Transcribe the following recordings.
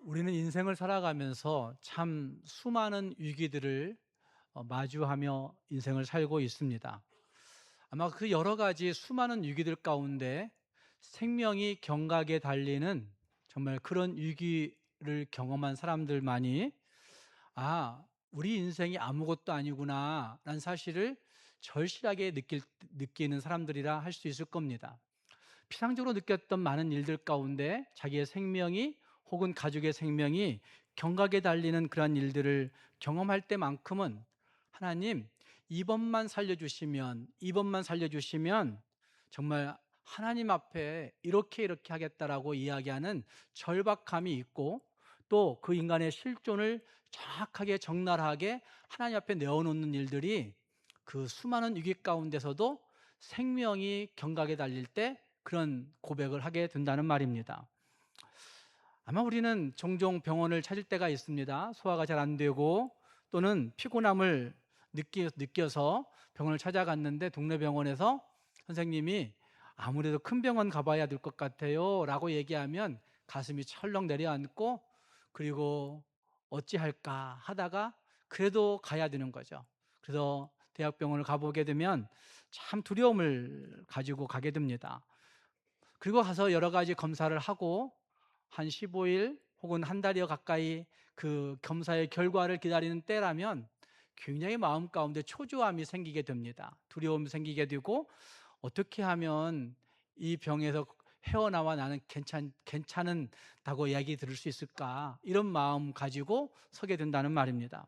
우리는 인생을 살아가면서 참 수많은 위기들을 마주하며 인생을 살고 있습니다. 아마 그 여러 가지 수많은 위기들 가운데 생명이 경각에 달리는 정말 그런 위기를 경험한 사람들만이 우리 인생이 아무것도 아니구나 라는 사실을 절실하게 느끼는 사람들이라 할 수 있을 겁니다. 피상적으로 느꼈던 많은 일들 가운데 자기의 생명이 혹은 가족의 생명이 경각에 달리는 그러한 일들을 경험할 때만큼은 하나님, 이번만 살려주시면 정말 하나님 앞에 이렇게 하겠다라고 이야기하는 절박함이 있고, 또 그 인간의 실존을 정확하게 적나라하게 하나님 앞에 내어놓는 일들이 그 수많은 위기 가운데서도 생명이 경각에 달릴 때 그런 고백을 하게 된다는 말입니다. 아마 우리는 종종 병원을 찾을 때가 있습니다. 소화가 잘 안 되고 또는 피곤함을 느껴서 병원을 찾아갔는데 동네 병원에서 선생님이 아무래도 큰 병원 가봐야 될 것 같아요 라고 얘기하면 가슴이 철렁 내려앉고, 그리고 어찌할까 하다가 그래도 가야 되는 거죠. 그래서 대학병원을 가보게 되면 참 두려움을 가지고 가게 됩니다. 그리고 가서 여러 가지 검사를 하고 한 15일 혹은 한 달여 가까이 그 검사의 결과를 기다리는 때라면 굉장히 마음 가운데 초조함이 생기게 됩니다. 두려움이 생기게 되고, 어떻게 하면 이 병에서 헤어나와 나는 괜찮은다고 이야기 들을 수 있을까, 이런 마음 가지고 서게 된다는 말입니다.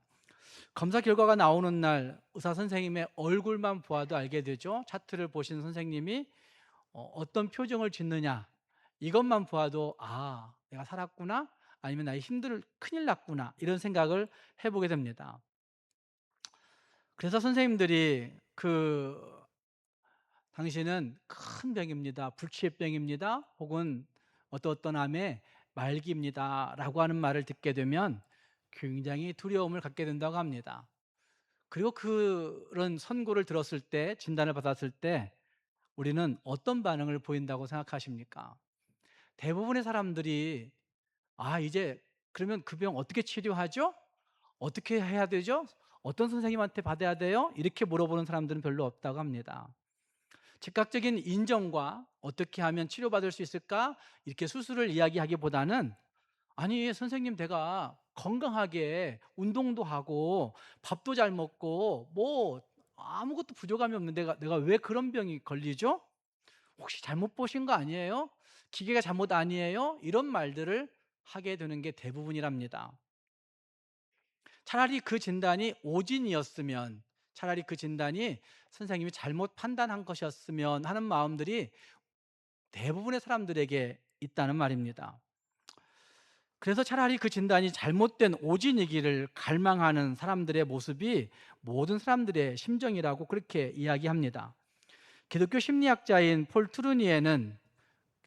검사 결과가 나오는 날 의사 선생님의 얼굴만 보아도 알게 되죠. 차트를 보신 선생님이 어떤 표정을 짓느냐, 이것만 보아도 내가 살았구나, 아니면 나의 큰일 났구나, 이런 생각을 해보게 됩니다. 그래서 선생님들이 당신은 큰 병입니다, 불치병입니다, 혹은 어떤 암의 말기입니다 라고 하는 말을 듣게 되면 굉장히 두려움을 갖게 된다고 합니다. 그리고 그런 선고를 들었을 때, 진단을 받았을 때 우리는 어떤 반응을 보인다고 생각하십니까? 대부분의 사람들이 이제 그러면 그 병 어떻게 치료하죠? 어떻게 해야 되죠? 어떤 선생님한테 받아야 돼요? 이렇게 물어보는 사람들은 별로 없다고 합니다. 즉각적인 인정과 어떻게 하면 치료받을 수 있을까? 이렇게 수술을 이야기하기보다는, 아니 선생님, 내가 건강하게 운동도 하고 밥도 잘 먹고 뭐 아무것도 부족함이 없는데 내가 왜 그런 병이 걸리죠? 혹시 잘못 보신 거 아니에요? 기계가 잘못 아니에요? 이런 말들을 하게 되는 게 대부분이랍니다. 차라리 그 진단이 오진이었으면, 차라리 그 진단이 선생님이 잘못 판단한 것이었으면 하는 마음들이 대부분의 사람들에게 있다는 말입니다. 그래서 차라리 그 진단이 잘못된 오진이기를 갈망하는 사람들의 모습이 모든 사람들의 심정이라고 그렇게 이야기합니다. 기독교 심리학자인 폴 트루니에는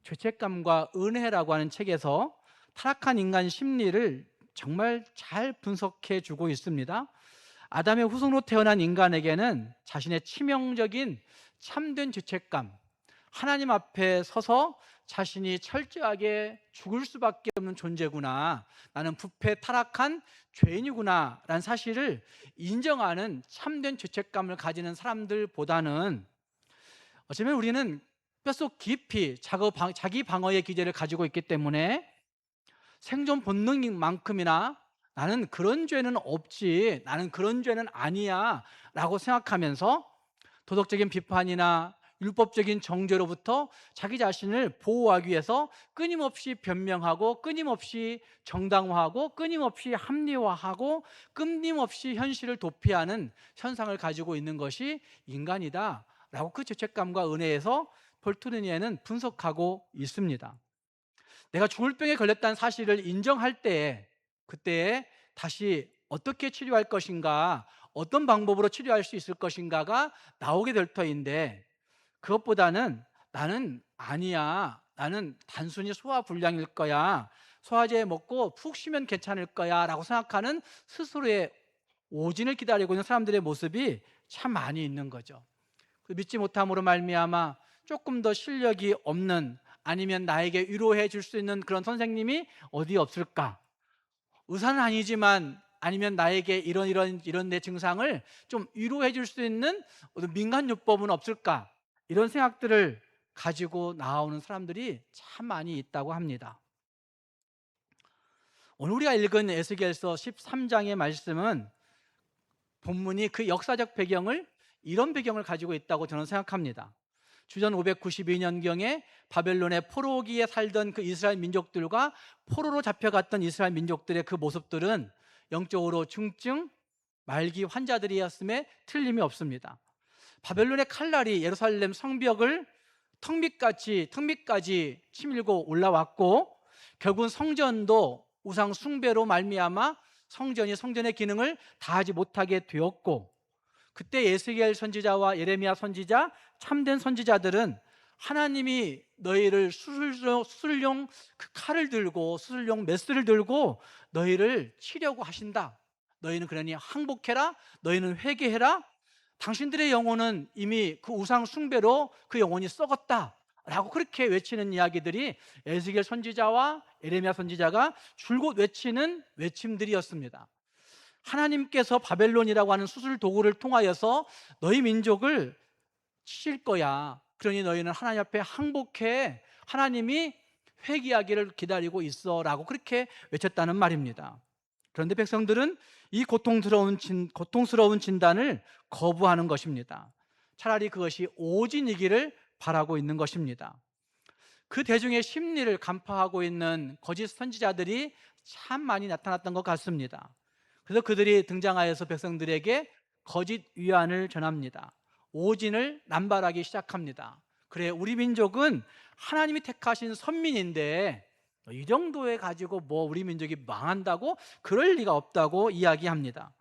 죄책감과 은혜라고 하는 책에서 타락한 인간 심리를 정말 잘 분석해 주고 있습니다. 아담의 후손으로 태어난 인간에게는 자신의 치명적인 참된 죄책감, 하나님 앞에 서서 자신이 철저하게 죽을 수밖에 없는 존재구나, 나는 부패 타락한 죄인이구나 라는 사실을 인정하는 참된 죄책감을 가지는 사람들보다는, 어쩌면 우리는 뼛속 깊이 자기 방어의 기제를 가지고 있기 때문에 생존 본능인 만큼이나 나는 그런 죄는 없지, 나는 그런 죄는 아니야 라고 생각하면서 도덕적인 비판이나 율법적인 정죄로부터 자기 자신을 보호하기 위해서 끊임없이 변명하고, 끊임없이 정당화하고, 끊임없이 합리화하고, 끊임없이 현실을 도피하는 현상을 가지고 있는 것이 인간이다 라고 그 죄책감과 은혜에서 폴트르니에는 분석하고 있습니다. 내가 죽을 병에 걸렸다는 사실을 인정할 때에, 그때에 다시 어떻게 치료할 것인가, 어떤 방법으로 치료할 수 있을 것인가가 나오게 될 터인데, 그것보다는 나는 아니야, 나는 단순히 소화불량일 거야, 소화제 먹고 푹 쉬면 괜찮을 거야 라고 생각하는 스스로의 오진을 기다리고 있는 사람들의 모습이 참 많이 있는 거죠. 믿지 못함으로 말미암아 조금 더 실력이 없는, 아니면 나에게 위로해 줄 수 있는 그런 선생님이 어디 없을까? 의사는 아니지만 아니면 나에게 이런 내 증상을 좀 위로해 줄 수 있는 어떤 민간요법은 없을까? 이런 생각들을 가지고 나오는 사람들이 참 많이 있다고 합니다. 오늘 우리가 읽은 에스겔서 13장의 말씀은 본문이 그 역사적 배경을 이런 배경을 가지고 있다고 저는 생각합니다. 주전 592년경에 바벨론의 포로기에 살던 그 이스라엘 민족들과 포로로 잡혀갔던 이스라엘 민족들의 그 모습들은 영적으로 중증 말기 환자들이었음에 틀림이 없습니다. 바벨론의 칼날이 예루살렘 성벽을 턱밑까지 치밀고 올라왔고, 결국은 성전도 우상 숭배로 말미암아 성전의 기능을 다하지 못하게 되었고, 그때 에스겔 선지자와 예레미야 선지자, 참된 선지자들은 하나님이 너희를 수술용 그 칼을 들고, 수술용 메스를 들고 너희를 치려고 하신다. 너희는 그러니 항복해라. 너희는 회개해라. 당신들의 영혼은 이미 그 우상 숭배로 그 영혼이 썩었다 라고 그렇게 외치는 이야기들이 에스겔 선지자와 예레미야 선지자가 줄곧 외치는 외침들이었습니다. 하나님께서 바벨론이라고 하는 수술 도구를 통하여서 너희 민족을 치실 거야. 그러니 너희는 하나님 앞에 항복해. 하나님이 회개하기를 기다리고 있어 라고 그렇게 외쳤다는 말입니다. 그런데 백성들은 이 고통스러운 진단을 거부하는 것입니다. 차라리 그것이 오진이기를 바라고 있는 것입니다. 그 대중의 심리를 간파하고 있는 거짓 선지자들이 참 많이 나타났던 것 같습니다. 그래서 그들이 등장하여서 백성들에게 거짓 위안을 전합니다. 오진을 남발하기 시작합니다. 그래, 우리 민족은 하나님이 택하신 선민인데 이 정도에 가지고 뭐 우리 민족이 망한다고? 그럴 리가 없다고 이야기합니다.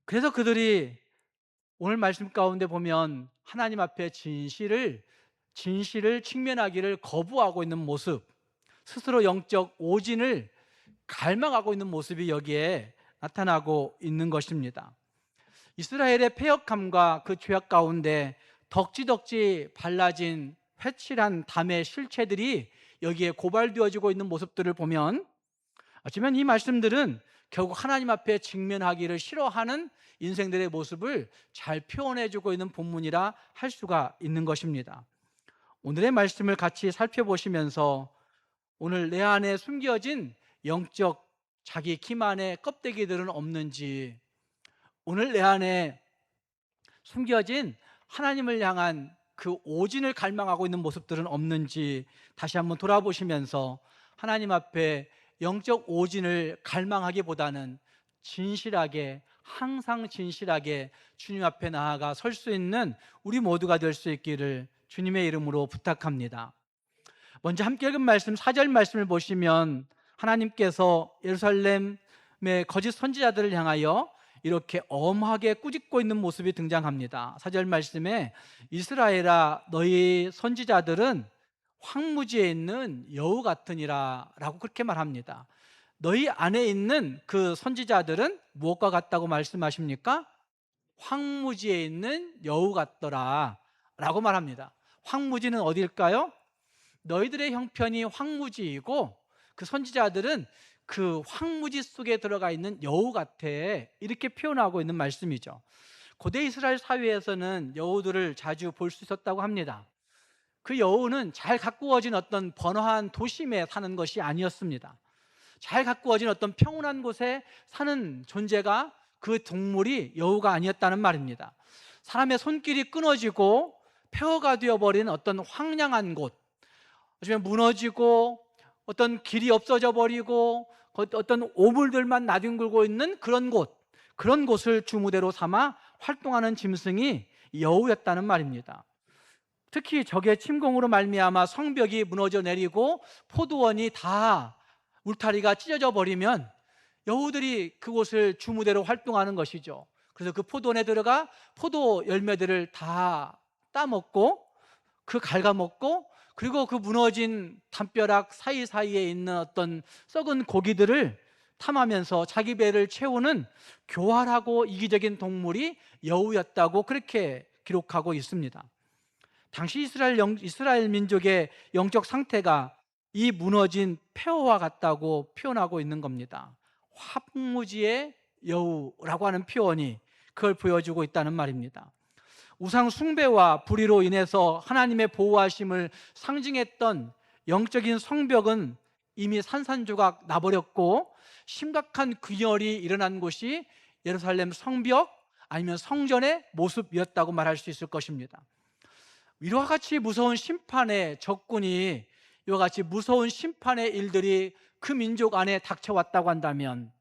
그래서 그들이 오늘 말씀 가운데 보면 하나님 앞에 진실을 직면하기를 거부하고 있는 모습, 스스로 영적 오진을 갈망하고 있는 모습이 여기에 나타나고 있는 것입니다. 이스라엘의 패역함과 그 죄악 가운데 덕지덕지 발라진 회칠한 담의 실체들이 여기에 고발되어지고 있는 모습들을 보면 어쩌면 이 말씀들은 결국 하나님 앞에 직면하기를 싫어하는 인생들의 모습을 잘 표현해주고 있는 본문이라 할 수가 있는 것입니다. 오늘의 말씀을 같이 살펴보시면서 오늘 내 안에 숨겨진 영적 자기 기만의 껍데기들은 없는지, 오늘 내 안에 숨겨진 하나님을 향한 그 오진을 갈망하고 있는 모습들은 없는지 다시 한번 돌아보시면서 하나님 앞에 영적 오진을 갈망하기보다는 진실하게, 항상 진실하게 주님 앞에 나아가 설 수 있는 우리 모두가 될 수 있기를 주님의 이름으로 부탁합니다. 먼저 함께 읽은 말씀 4절 말씀을 보시면 하나님께서 예루살렘의 거짓 선지자들을 향하여 이렇게 엄하게 꾸짖고 있는 모습이 등장합니다. 4절 말씀에 이스라엘아 너희 선지자들은 황무지에 있는 여우 같으니라 라고 그렇게 말합니다. 너희 안에 있는 그 선지자들은 무엇과 같다고 말씀하십니까? 황무지에 있는 여우 같더라 라고 말합니다. 황무지는 어디일까요? 너희들의 형편이 황무지이고 그 선지자들은 그 황무지 속에 들어가 있는 여우 같아, 이렇게 표현하고 있는 말씀이죠. 고대 이스라엘 사회에서는 여우들을 자주 볼 수 있었다고 합니다. 그 여우는 잘 가꾸어진 어떤 번화한 도심에 사는 것이 아니었습니다. 잘 가꾸어진 어떤 평온한 곳에 사는 존재가 그 동물이 여우가 아니었다는 말입니다. 사람의 손길이 끊어지고 폐허가 되어버린 어떤 황량한 곳, 아니면 무너지고 어떤 길이 없어져 버리고 어떤 오물들만 나뒹굴고 있는 그런 곳을 주무대로 삼아 활동하는 짐승이 여우였다는 말입니다. 특히 적의 침공으로 말미암아 성벽이 무너져 내리고 포도원이 다 울타리가 찢어져 버리면 여우들이 그곳을 주무대로 활동하는 것이죠. 그래서 그 포도원에 들어가 포도 열매들을 다 따먹고 그 갉아먹고, 그리고 그 무너진 담벼락 사이사이에 있는 어떤 썩은 고기들을 탐하면서 자기 배를 채우는 교활하고 이기적인 동물이 여우였다고 그렇게 기록하고 있습니다. 당시 이스라엘 민족의 영적 상태가 이 무너진 폐허와 같다고 표현하고 있는 겁니다. 황무지의 여우라고 하는 표현이 그걸 보여주고 있다는 말입니다. 우상 숭배와 불의로 인해서 하나님의 보호하심을 상징했던 영적인 성벽은 이미 산산조각 나버렸고, 심각한 균열이 일어난 곳이 예루살렘 성벽 아니면 성전의 모습이었다고 말할 수 있을 것입니다. 이와 같이 무서운 심판의 적군이, 이와 같이 무서운 심판의 일들이 그 민족 안에 닥쳐왔다고 한다면,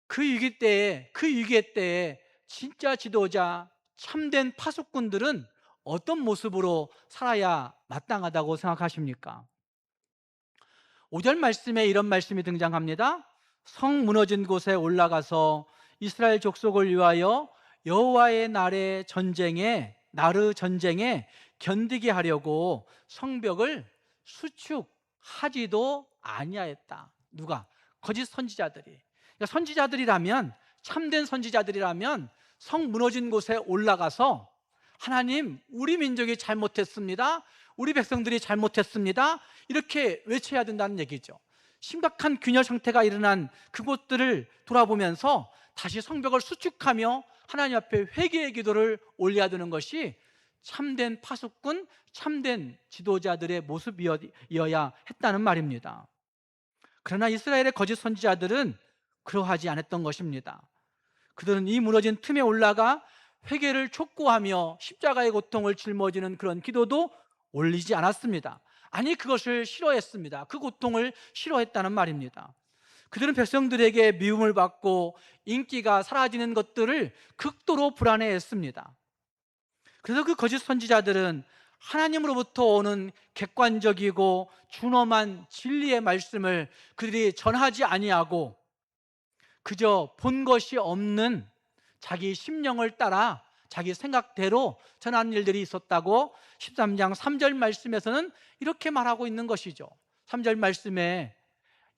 그 위기 때에 진짜 지도자, 참된 파수꾼들은 어떤 모습으로 살아야 마땅하다고 생각하십니까? 5절 말씀에 이런 말씀이 등장합니다. 성 무너진 곳에 올라가서 이스라엘 족속을 위하여 여호와의 나르 전쟁에 견디게 하려고 성벽을 수축하지도 아니하였다. 누가? 거짓 선지자들이. 그러니까 선지자들이라면, 참된 선지자들이라면 성 무너진 곳에 올라가서 하나님, 우리 민족이 잘못했습니다, 우리 백성들이 잘못했습니다, 이렇게 외쳐야 된다는 얘기죠. 심각한 균열 상태가 일어난 그곳들을 돌아보면서 다시 성벽을 수축하며 하나님 앞에 회개의 기도를 올려야 되는 것이 참된 파수꾼, 참된 지도자들의 모습이어야 했다는 말입니다. 그러나 이스라엘의 거짓 선지자들은 그러하지 않았던 것입니다. 그들은 이 무너진 틈에 올라가 회개를 촉구하며 십자가의 고통을 짊어지는 그런 기도도 올리지 않았습니다. 아니, 그것을 싫어했습니다. 그 고통을 싫어했다는 말입니다. 그들은 백성들에게 미움을 받고 인기가 사라지는 것들을 극도로 불안해했습니다. 그래서 그 거짓 선지자들은 하나님으로부터 오는 객관적이고 준엄한 진리의 말씀을 그들이 전하지 아니하고 그저 본 것이 없는 자기 심령을 따라 자기 생각대로 전하는 일들이 있었다고 13장 3절 말씀에서는 이렇게 말하고 있는 것이죠. 3절 말씀에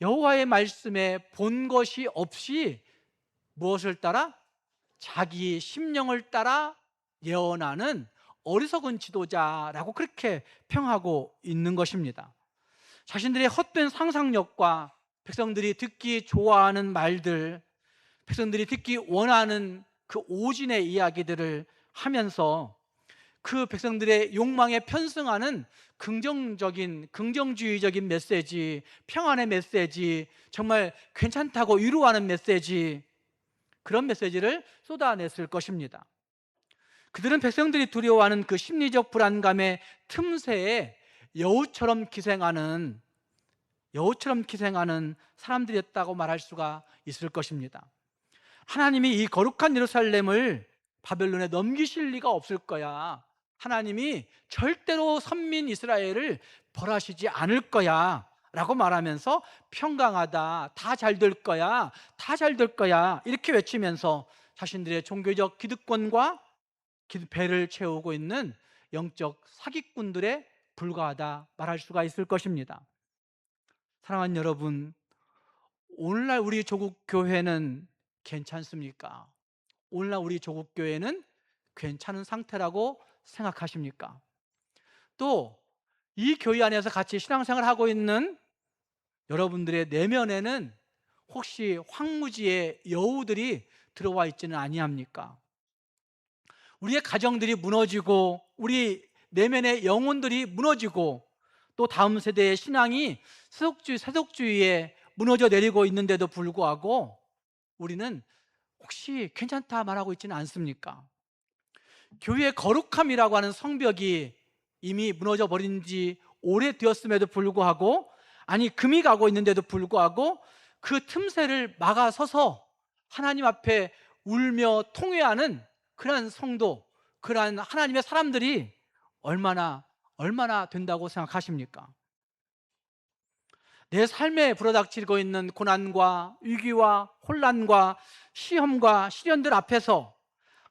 여호와의 말씀에 본 것이 없이 무엇을 따라? 자기 심령을 따라 예언하는 어리석은 지도자라고 그렇게 평하고 있는 것입니다. 자신들의 헛된 상상력과 백성들이 듣기 좋아하는 말들, 백성들이 듣기 원하는 그 오진의 이야기들을 하면서 그 백성들의 욕망에 편승하는 긍정주의적인 메시지, 평안의 메시지, 정말 괜찮다고 위로하는 메시지, 그런 메시지를 쏟아냈을 것입니다. 그들은 백성들이 두려워하는 그 심리적 불안감의 틈새에 여우처럼 기생하는 사람들이었다고 말할 수가 있을 것입니다. 하나님이 이 거룩한 예루살렘을 바벨론에 넘기실 리가 없을 거야, 하나님이 절대로 선민 이스라엘을 벌하시지 않을 거야 라고 말하면서 평강하다, 다 잘 될 거야, 다 잘 될 거야, 이렇게 외치면서 자신들의 종교적 기득권과 배를 채우고 있는 영적 사기꾼들에 불과하다 말할 수가 있을 것입니다. 사랑하는 여러분, 오늘날 우리 조국 교회는 괜찮습니까? 오늘날 우리 조국 교회는 괜찮은 상태라고 생각하십니까? 또 이 교회 안에서 같이 신앙생활을 하고 있는 여러분들의 내면에는 혹시 황무지의 여우들이 들어와 있지는 아니합니까? 우리의 가정들이 무너지고 우리 내면의 영혼들이 무너지고 또 다음 세대의 신앙이 세속주의에 무너져 내리고 있는데도 불구하고 우리는 혹시 괜찮다 말하고 있지는 않습니까? 교회의 거룩함이라고 하는 성벽이 이미 무너져 버린 지 오래되었음에도 불구하고, 아니 금이 가고 있는데도 불구하고 그 틈새를 막아서서 하나님 앞에 울며 통회하는 그러한 성도, 그러한 하나님의 사람들이 얼마나 된다고 생각하십니까? 내 삶에 불어닥치고 있는 고난과 위기와 혼란과 시험과 시련들 앞에서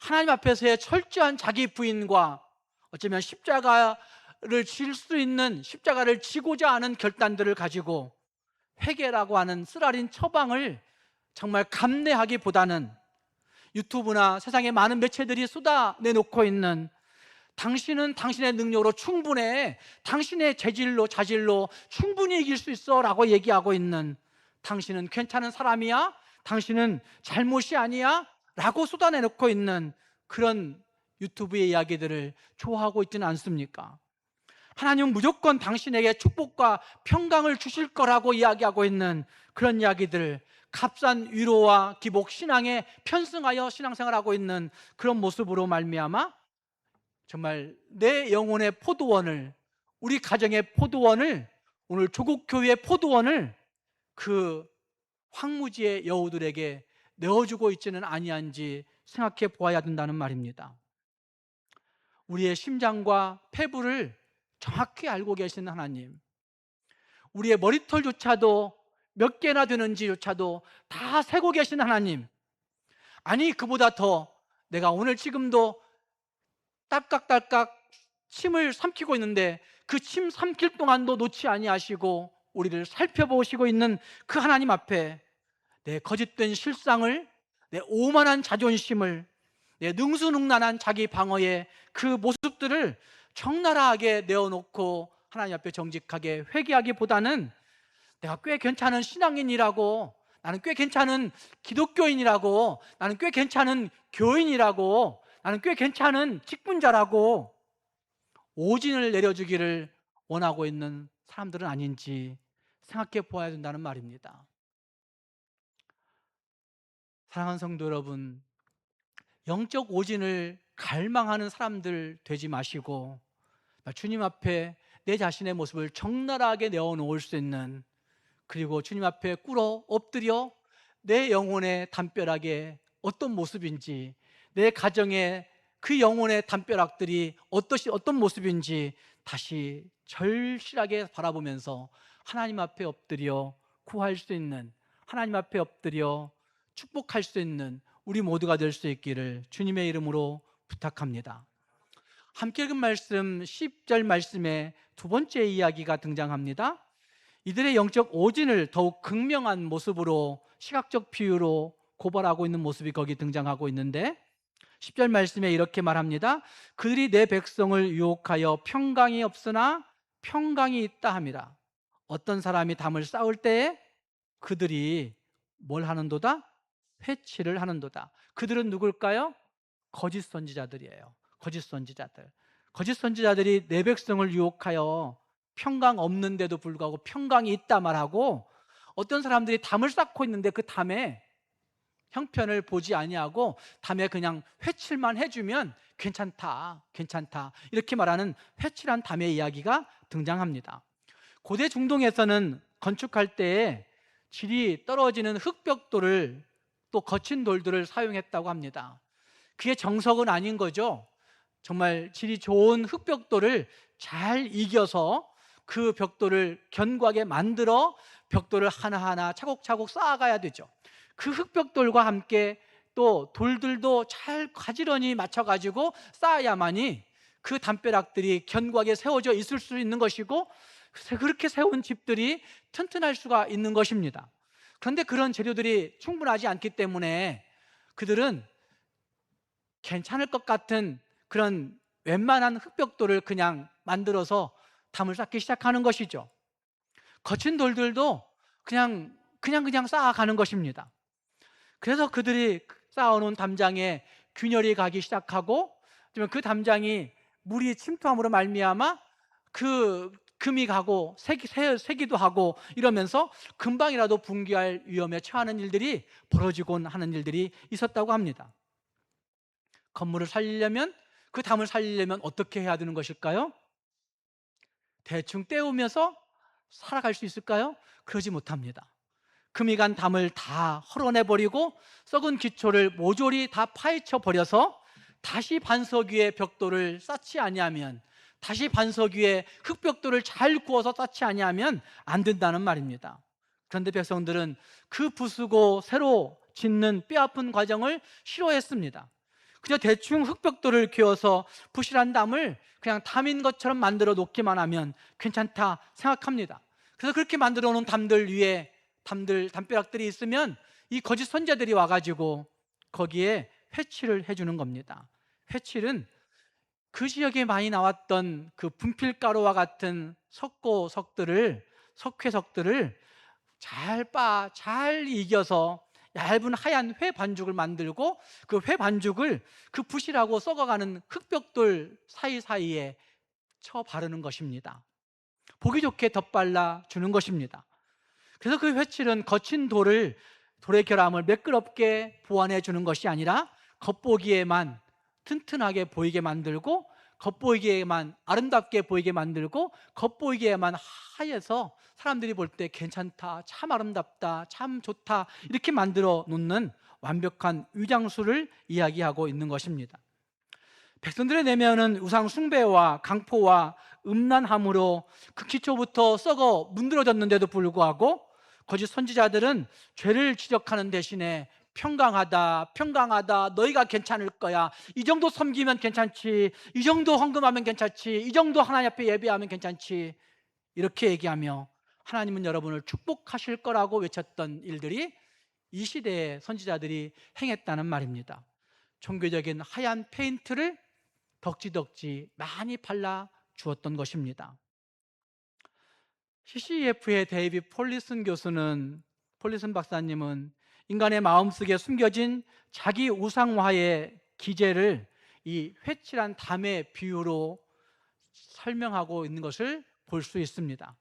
하나님 앞에서의 철저한 자기 부인과 어쩌면 십자가를 질 수 있는, 십자가를 지고자 하는 결단들을 가지고 회개라고 하는 쓰라린 처방을 정말 감내하기보다는 유튜브나 세상의 많은 매체들이 쏟아내놓고 있는 당신은 당신의 능력으로 충분해. 당신의 자질로 충분히 이길 수 있어 라고 얘기하고 있는, 당신은 괜찮은 사람이야? 당신은 잘못이 아니야? 라고 쏟아내놓고 있는 그런 유튜브의 이야기들을 좋아하고 있지는 않습니까? 하나님은 무조건 당신에게 축복과 평강을 주실 거라고 이야기하고 있는 그런 이야기들, 값싼 위로와 기복, 신앙에 편승하여 신앙생활하고 있는 그런 모습으로 말미암아 정말 내 영혼의 포도원을, 우리 가정의 포도원을, 오늘 조국 교회의 포도원을 그 황무지의 여우들에게 내어주고 있지는 아니한지 생각해 보아야 된다는 말입니다. 우리의 심장과 폐부를 정확히 알고 계신 하나님, 우리의 머리털조차도 몇 개나 되는지조차도 다 세고 계신 하나님, 아니 그보다 더 내가 오늘 지금도 딸깍딸깍 침을 삼키고 있는데 그 침 삼킬 동안도 놓지 아니하시고 우리를 살펴보시고 있는 그 하나님 앞에 내 거짓된 실상을, 내 오만한 자존심을, 내 능수능란한 자기 방어의 그 모습들을 적나라하게 내어놓고 하나님 앞에 정직하게 회개하기보다는 내가 꽤 괜찮은 신앙인이라고, 나는 꽤 괜찮은 기독교인이라고, 나는 꽤 괜찮은 교인이라고, 나는 꽤 괜찮은 직분자라고 오진을 내려주기를 원하고 있는 사람들은 아닌지 생각해 보아야 된다는 말입니다. 사랑하는 성도 여러분, 영적 오진을 갈망하는 사람들 되지 마시고 주님 앞에 내 자신의 모습을 적나라하게 내어놓을 수 있는, 그리고 주님 앞에 꿇어 엎드려 내 영혼의 담벼락에 어떤 모습인지, 내 가정의 그 영혼의 담벼락들이 어떤 모습인지 다시 절실하게 바라보면서 하나님 앞에 엎드려 구할 수 있는, 하나님 앞에 엎드려 축복할 수 있는 우리 모두가 될 수 있기를 주님의 이름으로 부탁합니다. 함께 읽은 말씀 10절 말씀에 두 번째 이야기가 등장합니다. 이들의 영적 오진을 더욱 극명한 모습으로, 시각적 비유로 고발하고 있는 모습이 거기 등장하고 있는데 10절 말씀에 이렇게 말합니다. 그들이 내 백성을 유혹하여 평강이 없으나 평강이 있다 함이라. 어떤 사람이 담을 쌓을 때에 그들이 뭘 하는도다? 회치를 하는도다. 그들은 누굴까요? 거짓 선지자들이에요. 거짓 선지자들. 거짓 선지자들이 내 백성을 유혹하여 평강 없는데도 불구하고 평강이 있다 말하고, 어떤 사람들이 담을 쌓고 있는데 그 담에 형편을 보지 아니하고 담에 그냥 회칠만 해주면 괜찮다, 괜찮다 이렇게 말하는 회칠한 담의 이야기가 등장합니다. 고대 중동에서는 건축할 때에 질이 떨어지는 흙벽돌을, 또 거친 돌들을 사용했다고 합니다. 그게 정석은 아닌 거죠. 정말 질이 좋은 흙벽돌을 잘 이겨서 그 벽돌을 견고하게 만들어 벽돌을 하나하나 차곡차곡 쌓아가야 되죠. 그 흙벽돌과 함께 또 돌들도 잘 가지런히 맞춰가지고 쌓아야만이 그 담벼락들이 견고하게 세워져 있을 수 있는 것이고, 그렇게 세운 집들이 튼튼할 수가 있는 것입니다. 그런데 그런 재료들이 충분하지 않기 때문에 그들은 괜찮을 것 같은 그런 웬만한 흙벽돌을 그냥 만들어서 담을 쌓기 시작하는 것이죠. 거친 돌들도 그냥 쌓아가는 것입니다. 그래서 그들이 쌓아놓은 담장에 균열이 가기 시작하고, 그 담장이 물이 침투함으로 말미암아 그 금이 가고 새기도 하고 이러면서 금방이라도 붕괴할 위험에 처하는 일들이 벌어지곤 하는 일들이 있었다고 합니다. 건물을 살리려면, 그 담을 살리려면 어떻게 해야 되는 것일까요? 대충 때우면서 살아갈 수 있을까요? 그러지 못합니다. 금이 간 담을 다 헐어내버리고 썩은 기초를 모조리 다 파헤쳐 버려서 다시 반석 위에 벽돌을 쌓지 아니하면, 다시 반석 위에 흙벽돌을 잘 구워서 쌓지 아니하면 안 된다는 말입니다. 그런데 백성들은 그 부수고 새로 짓는 뼈아픈 과정을 싫어했습니다. 그냥 대충 흙벽돌을 뀌어서 부실한 담을 그냥 담인 것처럼 만들어 놓기만 하면 괜찮다 생각합니다. 그래서 그렇게 만들어 놓은 담들 위에 담벼락들이 있으면 이 거짓 선지자들이 와가지고 거기에 회칠을 해주는 겁니다. 회칠은 그 지역에 많이 나왔던 그 분필가루와 같은 석회석들을 잘 이겨서 얇은 하얀 회 반죽을 만들고, 그 회 반죽을 그 부실하고 썩어가는 흙벽돌 사이사이에 쳐 바르는 것입니다. 보기 좋게 덧발라 주는 것입니다. 그래서 그 회칠은 거친 돌의 결함을 매끄럽게 보완해 주는 것이 아니라 겉보기에만 튼튼하게 보이게 만들고, 겉보이기에만 아름답게 보이게 만들고, 겉보이기에만 하얘서 사람들이 볼 때 괜찮다, 참 아름답다, 참 좋다, 이렇게 만들어 놓는 완벽한 위장술을 이야기하고 있는 것입니다. 백성들의 내면은 우상 숭배와 강포와 음란함으로 그 기초부터 썩어 문드러졌는데도 불구하고, 거짓 선지자들은 죄를 지적하는 대신에 평강하다, 너희가 괜찮을 거야, 이 정도 섬기면 괜찮지, 이 정도 헌금하면 괜찮지, 이 정도 하나님 앞에 예배하면 괜찮지, 이렇게 얘기하며 하나님은 여러분을 축복하실 거라고 외쳤던 일들이 이 시대의 선지자들이 행했다는 말입니다. 종교적인 하얀 페인트를 덕지덕지 많이 발라 주었던 것입니다. CCEF의 데이빗 폴리슨 박사님은 인간의 마음속에 숨겨진 자기 우상화의 기제를 이 회칠한 담의 비유로 설명하고 있는 것을 볼 수 있습니다.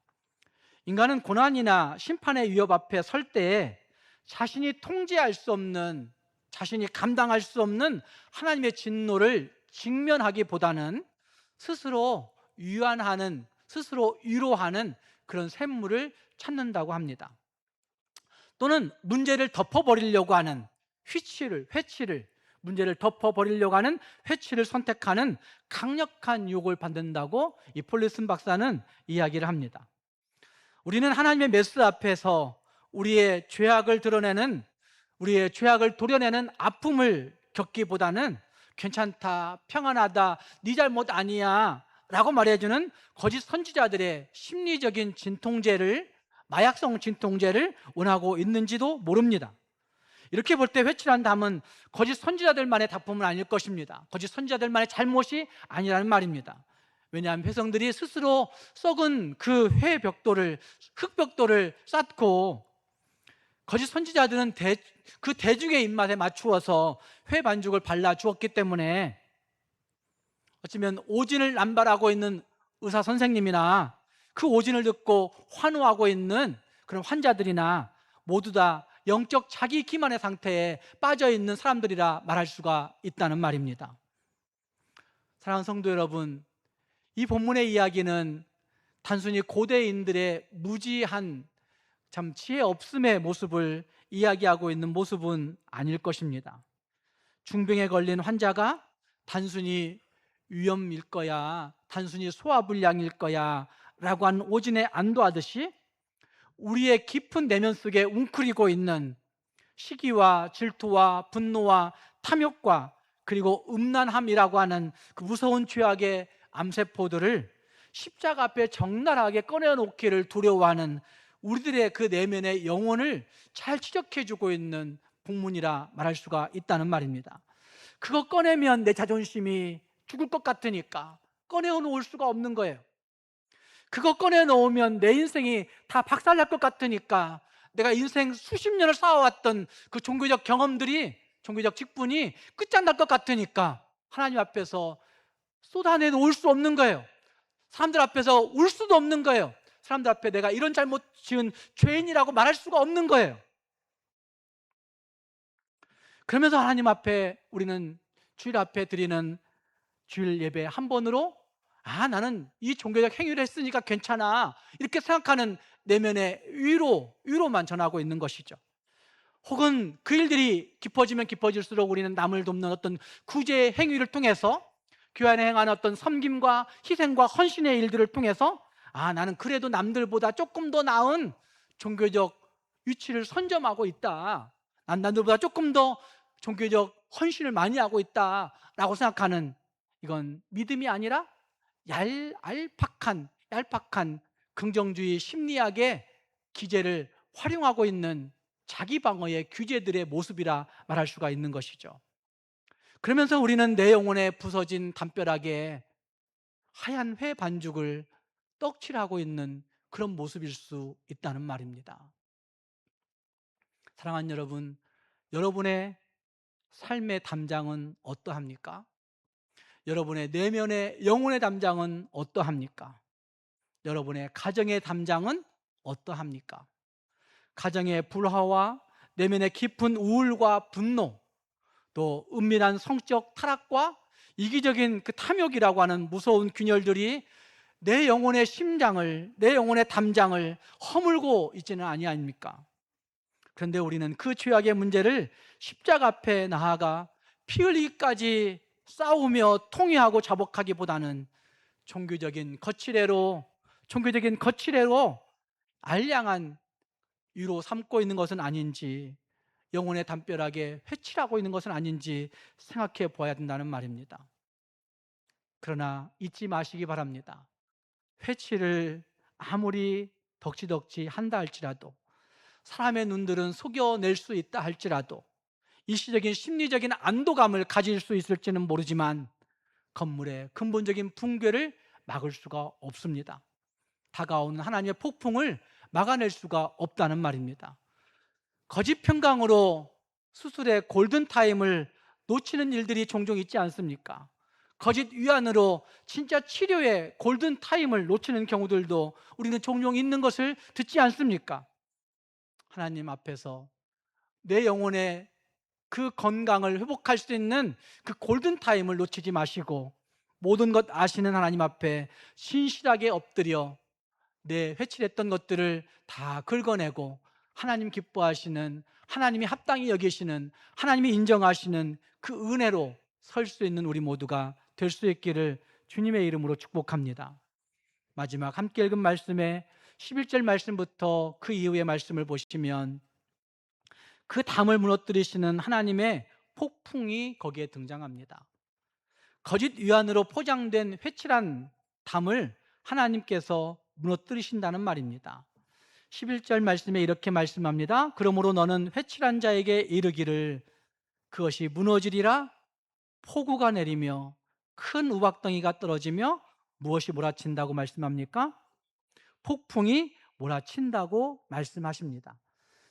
인간은 고난이나 심판의 위협 앞에 설 때에 자신이 통제할 수 없는, 자신이 감당할 수 없는 하나님의 진노를 직면하기보다는 스스로 위안하는, 스스로 위로하는 그런 샘물을 찾는다고 합니다. 또는 문제를 덮어버리려고 하는 문제를 덮어버리려고 하는 회치를 선택하는 강력한 유혹을 받는다고 이 폴리슨 박사는 이야기를 합니다. 우리는 하나님의 메스 앞에서 우리의 죄악을 도려내는 아픔을 겪기보다는 괜찮다, 평안하다, 네 잘못 아니야 라고 말해주는 거짓 선지자들의 심리적인 마약성 진통제를 원하고 있는지도 모릅니다. 이렇게 볼 때 회칠한 담은 거짓 선지자들만의 작품은 아닐 것입니다. 거짓 선지자들만의 잘못이 아니라는 말입니다. 왜냐하면 백성들이 스스로 썩은 그 흙벽돌을 쌓고, 거짓 선지자들은 그 대중의 입맛에 맞추어서 회 반죽을 발라 주었기 때문에, 어쩌면 오진을 남발하고 있는 의사 선생님이나 그 오진을 듣고 환호하고 있는 그런 환자들이나 모두 다 영적 자기 기만의 상태에 빠져 있는 사람들이라 말할 수가 있다는 말입니다. 사랑하는 성도 여러분, 이 본문의 이야기는 단순히 고대인들의 무지한 참 지혜 없음의 모습을 이야기하고 있는 모습은 아닐 것입니다. 중병에 걸린 환자가 단순히 위염일 거야, 단순히 소화불량일 거야 라고 하는 오진에 안도하듯이, 우리의 깊은 내면 속에 웅크리고 있는 시기와 질투와 분노와 탐욕과 그리고 음란함이라고 하는 그 무서운 죄악의 암세포들을 십자가 앞에 적나라하게 꺼내놓기를 두려워하는 우리들의 그 내면의 영혼을 잘 지적해주고 있는 본문이라 말할 수가 있다는 말입니다. 그거 꺼내면 내 자존심이 죽을 것 같으니까 꺼내놓을 수가 없는 거예요. 그거 꺼내놓으면 내 인생이 다 박살날 것 같으니까, 내가 인생 수십 년을 쌓아왔던 그 종교적 경험들이, 종교적 직분이 끝장날 것 같으니까 하나님 앞에서 쏟아내 놓을 수 없는 거예요. 사람들 앞에서 울 수도 없는 거예요. 사람들 앞에 내가 이런 잘못 지은 죄인이라고 말할 수가 없는 거예요. 그러면서 하나님 앞에 우리는 주일 앞에 드리는 주일 예배 한 번으로 나는 이 종교적 행위를 했으니까 괜찮아, 이렇게 생각하는 내면의 위로만 전하고 있는 것이죠. 혹은 그 일들이 깊어지면 깊어질수록 우리는 남을 돕는 어떤 구제의 행위를 통해서, 교회 안에 행하는 어떤 섬김과 희생과 헌신의 일들을 통해서 나는 그래도 남들보다 조금 더 나은 종교적 위치를 선점하고 있다, 난 남들보다 조금 더 종교적 헌신을 많이 하고 있다라고 생각하는, 이건 믿음이 아니라 얄팍한 긍정주의 심리학의 기제를 활용하고 있는 자기 방어의 규제들의 모습이라 말할 수가 있는 것이죠. 그러면서 우리는 내 영혼에 부서진 담벼락에 하얀 회 반죽을 떡칠하고 있는 그런 모습일 수 있다는 말입니다. 사랑하는 여러분, 여러분의 삶의 담장은 어떠합니까? 여러분의 내면의 영혼의 담장은 어떠합니까? 여러분의 가정의 담장은 어떠합니까? 가정의 불화와 내면의 깊은 우울과 분노, 또 은밀한 성적 타락과 이기적인 그 탐욕이라고 하는 무서운 균열들이 내 영혼의 심장을, 내 영혼의 담장을 허물고 있지는 아니하십니까? 그런데 우리는 그 죄악의 문제를 십자가 앞에 나아가 피 흘리기까지 싸우며 통회하고 자복하기보다는 종교적인 거칠애로 알량한 위로 삼고 있는 것은 아닌지, 영혼의 담벼락에 회칠하고 있는 것은 아닌지 생각해 보아야 된다는 말입니다. 그러나 잊지 마시기 바랍니다. 회칠을 아무리 덕지덕지 한다 할지라도, 사람의 눈들은 속여낼 수 있다 할지라도, 일시적인 심리적인 안도감을 가질 수 있을지는 모르지만 건물의 근본적인 붕괴를 막을 수가 없습니다. 다가오는 하나님의 폭풍을 막아낼 수가 없다는 말입니다. 거짓 평강으로 수술의 골든타임을 놓치는 일들이 종종 있지 않습니까? 거짓 위안으로 진짜 치료의 골든타임을 놓치는 경우들도 우리는 종종 있는 것을 듣지 않습니까? 하나님 앞에서 내 영혼의 그 건강을 회복할 수 있는 그 골든타임을 놓치지 마시고 모든 것 아시는 하나님 앞에 신실하게 엎드려 내 회칠했던 것들을 다 긁어내고 하나님 기뻐하시는, 하나님이 합당히 여기시는, 하나님이 인정하시는 그 은혜로 설 수 있는 우리 모두가 될 수 있기를 주님의 이름으로 축복합니다. 마지막 함께 읽은 말씀에 11절 말씀부터 그 이후의 말씀을 보시면 그 담을 무너뜨리시는 하나님의 폭풍이 거기에 등장합니다. 거짓 위안으로 포장된 회칠한 담을 하나님께서 무너뜨리신다는 말입니다. 11절 말씀에 이렇게 말씀합니다. 그러므로 너는 회칠한 자에게 이르기를 그것이 무너지리라. 폭우가 내리며 큰 우박덩이가 떨어지며 무엇이 몰아친다고 말씀합니까? 폭풍이 몰아친다고 말씀하십니다.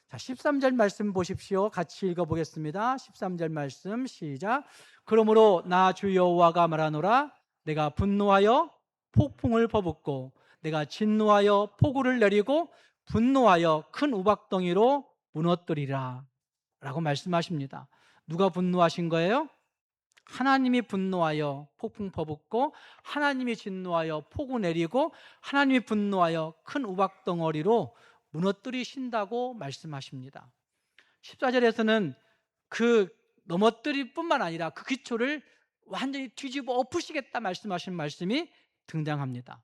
자, 13절 말씀 보십시오. 같이 읽어보겠습니다. 13절 말씀 시작. 그러므로 나 주 여호와가 말하노라. 내가 분노하여 폭풍을 퍼붓고 내가 진노하여 폭우를 내리고 분노하여 큰 우박덩이로 무너뜨리라 라고 말씀하십니다. 누가 분노하신 거예요? 하나님이 분노하여 폭풍 퍼붓고 하나님이 진노하여 폭우 내리고 하나님이 분노하여 큰 우박덩어리로 무너뜨리신다고 말씀하십니다. 14절에서는 그 넘어뜨릴 뿐만 아니라 그 기초를 완전히 뒤집어 엎으시겠다 말씀하신 말씀이 등장합니다.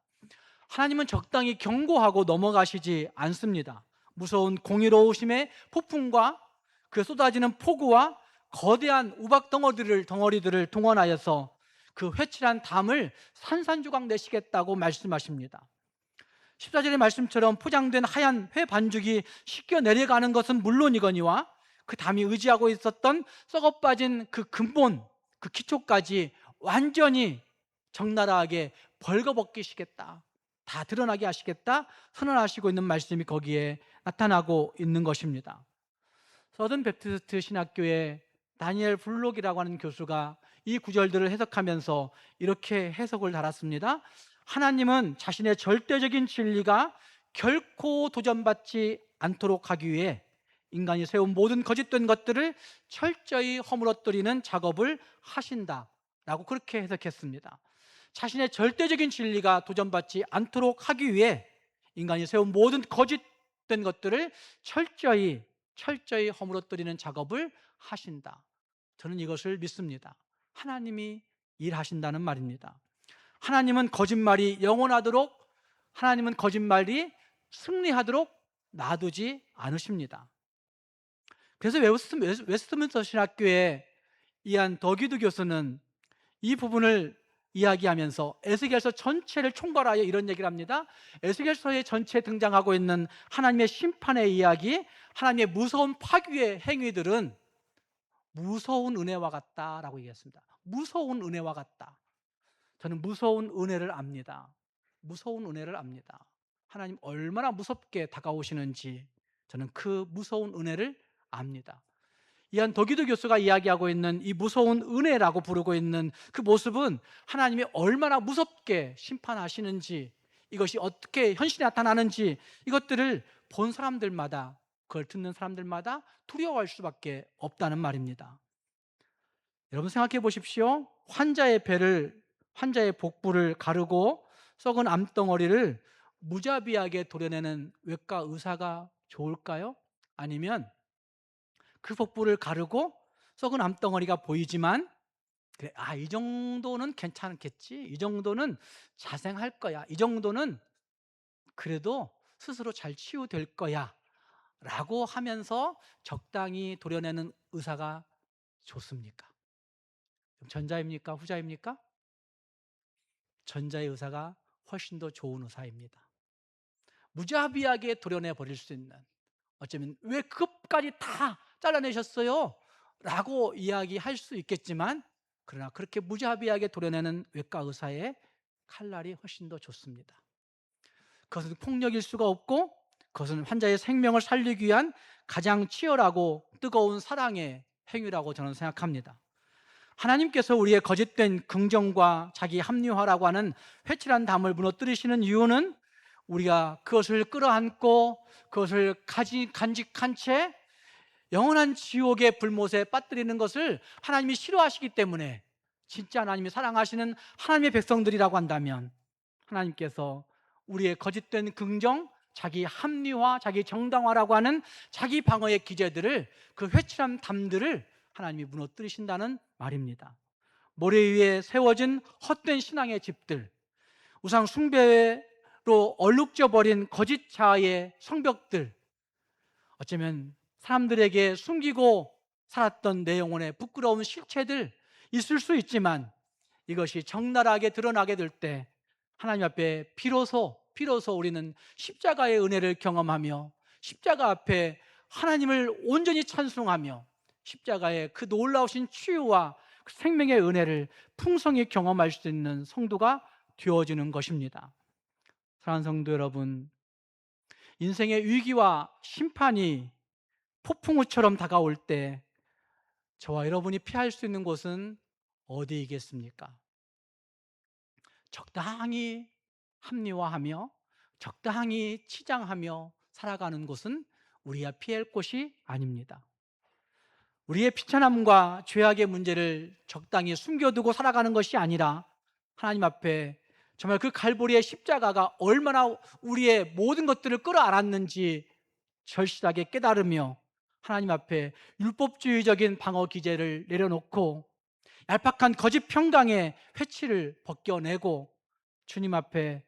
하나님은 적당히 경고하고 넘어가시지 않습니다. 무서운 공의로우심의 폭풍과 그 쏟아지는 폭우와 거대한 우박 덩어리들을 동원하여서 그 회칠한 담을 산산조각 내시겠다고 말씀하십니다. 14절의 말씀처럼 포장된 하얀 회 반죽이 씻겨 내려가는 것은 물론이거니와 그 담이 의지하고 있었던 썩어빠진 그 근본, 그 기초까지 완전히 적나라하게 벌거벗기시겠다, 다 드러나게 하시겠다 선언하시고 있는 말씀이 거기에 나타나고 있는 것입니다. 서든 베프티스트 신학교의 다니엘 블록이라고 하는 교수가 이 구절들을 해석하면서 이렇게 해석을 달았습니다. 하나님은 자신의 절대적인 진리가 결코 도전받지 않도록 하기 위해 인간이 세운 모든 거짓된 것들을 철저히 허물어뜨리는 작업을 하신다라고 그렇게 해석했습니다. 자신의 절대적인 진리가 도전받지 않도록 하기 위해 인간이 세운 모든 거짓된 것들을 철저히 허물어뜨리는 작업을 하신다. 저는 이것을 믿습니다. 하나님이 일하신다는 말입니다. 하나님은 거짓말이 영원하도록, 하나님은 거짓말이 승리하도록 놔두지 않으십니다. 그래서 웨스트민스터 신학교의 이안 더기드 교수는 이 부분을 이야기하면서 에스겔서 전체를 총괄하여 이런 얘기를 합니다. 에스겔서의 전체에 등장하고 있는 하나님의 심판의 이야기, 하나님의 무서운 파괴의 행위들은 무서운 은혜와 같다라고 얘기했습니다. 무서운 은혜와 같다. 저는 무서운 은혜를 압니다. 무서운 은혜를 압니다. 하나님 얼마나 무섭게 다가오시는지 저는 그 무서운 은혜를 압니다. 이한 더기도 교수가 이야기하고 있는 이 무서운 은혜라고 부르고 있는 그 모습은 하나님이 얼마나 무섭게 심판하시는지, 이것이 어떻게 현실에 나타나는지, 이것들을 본 사람들마다, 그걸 듣는 사람들마다 두려워할 수밖에 없다는 말입니다. 여러분 생각해 보십시오. 환자의 복부를 가르고 썩은 암덩어리를 무자비하게 도려내는 외과 의사가 좋을까요? 아니면 그 복부를 가르고 썩은 암덩어리가 보이지만, 그래, 이 정도는 괜찮겠지, 이 정도는 자생할 거야, 이 정도는 그래도 스스로 잘 치유될 거야 라고 하면서 적당히 도려내는 의사가 좋습니까? 전자입니까? 후자입니까? 전자의 의사가 훨씬 더 좋은 의사입니다. 무자비하게 도려내 버릴 수 있는, 어쩌면 왜 그것까지 다 잘라내셨어요? 라고 이야기할 수 있겠지만, 그러나 그렇게 무자비하게 도려내는 외과 의사의 칼날이 훨씬 더 좋습니다. 그것은 폭력일 수가 없고, 그것은 환자의 생명을 살리기 위한 가장 치열하고 뜨거운 사랑의 행위라고 저는 생각합니다. 하나님께서 우리의 거짓된 긍정과 자기 합리화라고 하는 회칠한 담을 무너뜨리시는 이유는, 우리가 그것을 끌어안고 그것을 간직한 채 영원한 지옥의 불못에 빠뜨리는 것을 하나님이 싫어하시기 때문에, 진짜 하나님이 사랑하시는 하나님의 백성들이라고 한다면 하나님께서 우리의 거짓된 긍정, 자기 합리화, 자기 정당화라고 하는 자기 방어의 기제들을, 그 회칠한 담들을 하나님이 무너뜨리신다는 말입니다. 모래 위에 세워진 헛된 신앙의 집들, 우상 숭배로 얼룩져 버린 거짓 자아의 성벽들, 어쩌면 사람들에게 숨기고 살았던 내 영혼의 부끄러운 실체들 있을 수 있지만, 이것이 적나라하게 드러나게 될 때 하나님 앞에 비로소 우리는 십자가의 은혜를 경험하며, 십자가 앞에 하나님을 온전히 찬송하며, 십자가의 그 놀라우신 치유와 그 생명의 은혜를 풍성히 경험할 수 있는 성도가 되어지는 것입니다. 사랑하는 성도 여러분, 인생의 위기와 심판이 폭풍우처럼 다가올 때 저와 여러분이 피할 수 있는 곳은 어디이겠습니까? 적당히 합리화하며 적당히 치장하며 살아가는 곳은 우리가 피할 곳이 아닙니다. 우리의 비천함과 죄악의 문제를 적당히 숨겨두고 살아가는 것이 아니라, 하나님 앞에 정말 그 갈보리의 십자가가 얼마나 우리의 모든 것들을 끌어안았는지 절실하게 깨달으며, 하나님 앞에 율법주의적인 방어 기제를 내려놓고 얄팍한 거짓 평강의 회치를 벗겨내고 주님 앞에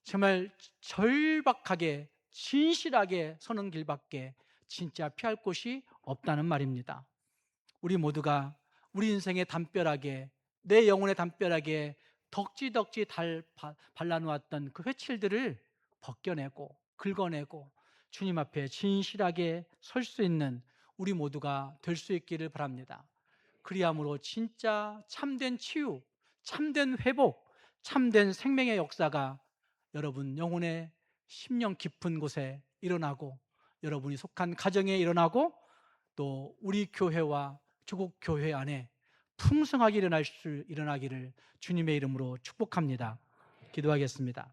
정말 절박하게 진실하게 서는 길밖에 진짜 피할 곳이 없다는 말입니다. 우리 모두가 우리 인생의 담벼락에, 내 영혼의 담벼락에 덕지덕지 발라놓았던 그 회칠들을 벗겨내고 긁어내고 주님 앞에 진실하게 설 수 있는 우리 모두가 될 수 있기를 바랍니다. 그리함으로 진짜 참된 치유, 참된 회복, 참된 생명의 역사가 여러분 영혼의 심령 깊은 곳에 일어나고, 여러분이 속한 가정에 일어나고, 또 우리 교회와 조국 교회 안에 풍성하게 일어나기를 주님의 이름으로 축복합니다. 기도하겠습니다.